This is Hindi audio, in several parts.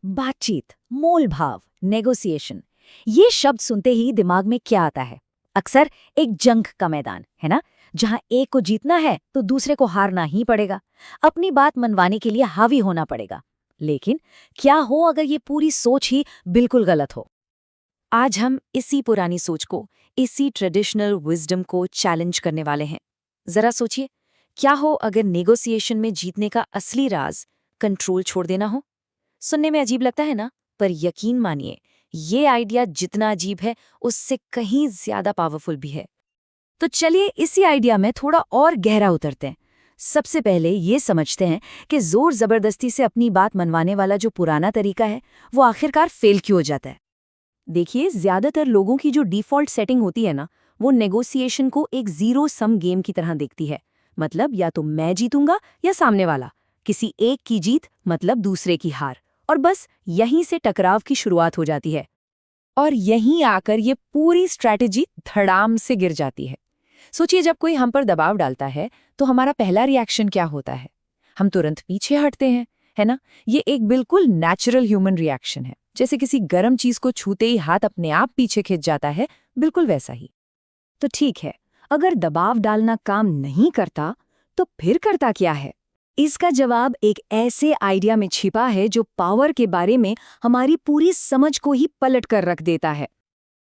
बातचीत, मोल भाव, नेगोशिएशन, ये शब्द सुनते ही दिमाग में क्या आता है? अक्सर एक जंग का मैदान, है ना? जहां एक को जीतना है तो दूसरे को हारना ही पड़ेगा, अपनी बात मनवाने के लिए हावी होना पड़ेगा। लेकिन क्या हो अगर ये पूरी सोच ही बिल्कुल गलत हो? आज हम इसी पुरानी सोच को, इसी ट्रेडिशनल विजडम को चैलेंज करने वाले हैं। जरा सोचिए, क्या हो अगर नेगोशिएशन में जीतने का असली राज कंट्रोल छोड़ देना हो? सुनने में अजीब लगता है ना, पर यकीन मानिए, ये आइडिया जितना अजीब है उससे कहीं ज्यादा पावरफुल भी है। तो चलिए इसी आइडिया में थोड़ा और गहरा उतरते हैं। सबसे पहले ये समझते हैं कि जोर जबरदस्ती से अपनी बात मनवाने वाला जो पुराना तरीका है, वो आखिरकार फेल क्यों हो जाता है। देखिए, ज्यादातर लोगों की जो डिफॉल्ट सेटिंग होती है ना, वो नेगोशिएशन को एक जीरो सम गेम की तरह देखती है। मतलब या तो मैं जीतूंगा या सामने वाला, किसी एक की जीत मतलब दूसरे की हार, और बस यहीं से टकराव की शुरुआत हो जाती है। और यहीं आकर ये पूरी स्ट्रैटेजी धड़ाम से गिर जाती है। सोचिए, जब कोई हम पर दबाव डालता है तो हमारा पहला रिएक्शन क्या होता है? हम तुरंत पीछे हटते हैं, है ना? ये एक बिल्कुल नेचुरल ह्यूमन रिएक्शन है, जैसे किसी गर्म चीज को छूते ही हाथ अपने आप पीछे खिंच जाता है, बिल्कुल वैसा ही। तो ठीक है, अगर दबाव डालना काम नहीं करता, तो फिर करता क्या है? इसका जवाब एक ऐसे आइडिया में छिपा है जो पावर के बारे में हमारी पूरी समझ को ही पलट कर रख देता है।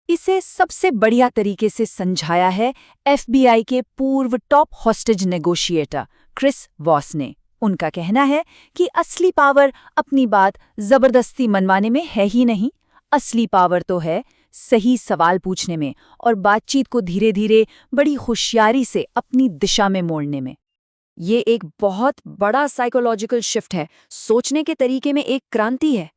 इसे सबसे बढ़िया तरीके से समझाया है एफबीआई के पूर्व top hostage negotiator Chris Voss ने। उनका कहना है कि असली पावर अपनी बात जबरदस्ती मनवाने में है ही नहीं, असली पावर तो है सही सवाल पूछने में और बातचीत को धीरे धीरे बड़ी होशियारी से अपनी दिशा में मोड़ने में। ये एक बहुत बड़ा साइकोलॉजिकल शिफ्ट है, सोचने के तरीके में एक क्रांति है।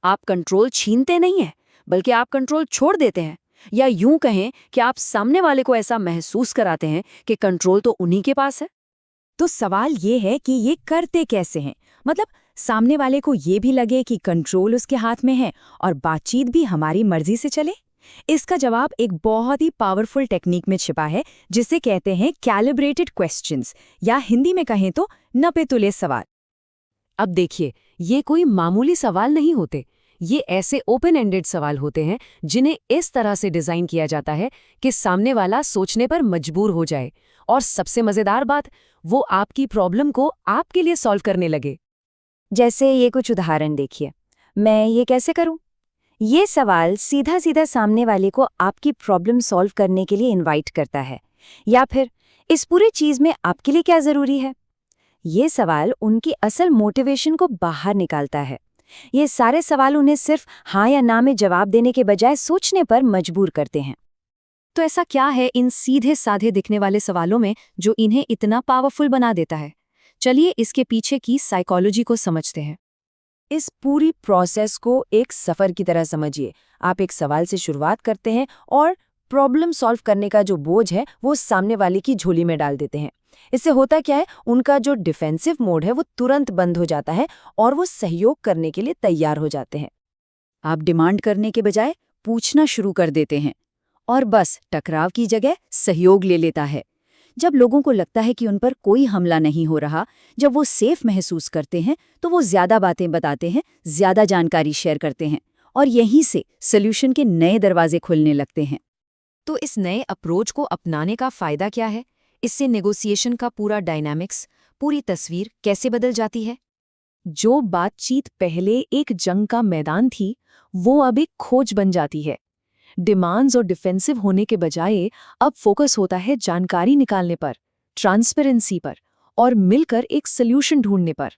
आप कंट्रोल छीनते नहीं हैं, बल्कि आप कंट्रोल छोड़ देते हैं, या यूं कहें कि आप सामने वाले को ऐसा महसूस कराते हैं कि कंट्रोल तो उन्हीं के पास है। तो सवाल ये है कि ये करते कैसे हैं? मतलब सामने वाले को ये भी लगे कि कंट्रोल उसके हाथ में है और बातचीत भी हमारी मर्जी से चले। इसका जवाब एक बहुत ही पावरफुल टेक्निक में छिपा है, जिसे कहते हैं कैलिब्रेटेड क्वेश्चंस, या हिंदी में कहें तो नपे तुले सवाल। अब देखिए, ये कोई मामूली सवाल नहीं होते। ये ऐसे ओपन एंडेड सवाल होते हैं जिन्हें इस तरह से डिजाइन किया जाता है कि सामने वाला सोचने पर मजबूर हो जाए, और सबसे मजेदार बात, वो आपकी प्रॉब्लम को आपके लिए सॉल्व करने लगे। जैसे ये कुछ उदाहरण देखिए। मैं ये कैसे करूं? ये सवाल सीधा सीधा सामने वाले को आपकी प्रॉब्लम सॉल्व करने के लिए इनवाइट करता है। या फिर इस पूरी चीज में आपके लिए क्या जरूरी है? ये सवाल उनकी असल मोटिवेशन को बाहर निकालता है। ये सारे सवाल उन्हें सिर्फ हाँ या ना में जवाब देने के बजाय सोचने पर मजबूर करते हैं। तो ऐसा क्या है इन सीधे साधे दिखने वाले सवालों में जो इन्हें इतना पावरफुल बना देता है? चलिए इसके पीछे की साइकोलॉजी को समझते हैं। इस पूरी प्रोसेस को एक सफर की तरह समझिए। आप एक सवाल से शुरुआत करते हैं और प्रॉब्लम सॉल्व करने का जो बोझ है वो सामने वाले की झोली में डाल देते हैं। इससे होता क्या है, उनका जो डिफेंसिव मोड है वो तुरंत बंद हो जाता है और वो सहयोग करने के लिए तैयार हो जाते हैं। आप डिमांड करने के बजाय पूछना शुरू कर देते हैं, और बस टकराव की जगह सहयोग ले लेता है। जब लोगों को लगता है कि उन पर कोई हमला नहीं हो रहा, जब वो सेफ महसूस करते हैं, तो वो ज्यादा बातें बताते हैं, ज्यादा जानकारी शेयर करते हैं, और यहीं से सॉल्यूशन के नए दरवाजे खुलने लगते हैं। तो इस नए अप्रोच को अपनाने का फायदा क्या है? इससे नेगोशिएशन का पूरा डायनामिक्स, पूरी तस्वीर कैसे बदल जाती है? जो बातचीत पहले एक जंग का मैदान थी, वो अब एक खोज बन जाती है। डिमांड्स और डिफेंसिव होने के बजाय अब फोकस होता है जानकारी निकालने पर, ट्रांसपेरेंसी पर, और मिलकर एक सल्यूशन ढूंढने पर।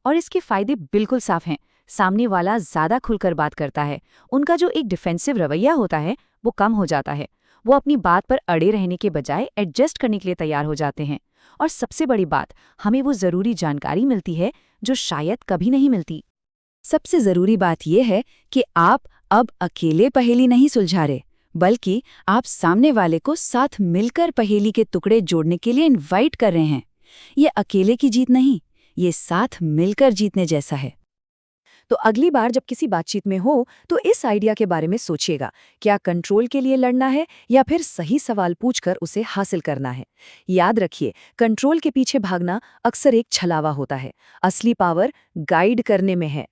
और इसके फायदे बिल्कुल साफ हैं। सामने वाला ज्यादा खुलकर बात करता है, उनका जो एक डिफेंसिव रवैया होता है वो कम हो जाता है, वो अपनी बात पर अड़े रहने के बजाय एडजस्ट करने के लिए तैयार हो जाते हैं। और सबसे बड़ी बात, हमें वो जरूरी जानकारी मिलती है जो शायद कभी नहीं मिलती। सबसे जरूरी बात यह है कि आप अब अकेले पहेली नहीं सुलझा रहे, बल्कि आप सामने वाले को साथ मिलकर पहेली के टुकड़े जोड़ने के लिए इनवाइट कर रहे हैं। ये अकेले की जीत नहीं, ये साथ मिलकर जीतने जैसा है। तो अगली बार जब किसी बातचीत में हो तो इस आइडिया के बारे में सोचिएगा, क्या कंट्रोल के लिए लड़ना है या फिर सही सवाल पूछकर उसे हासिल करना है। याद रखिए, कंट्रोल के पीछे भागना अक्सर एक छलावा होता है, असली पावर गाइड करने में है।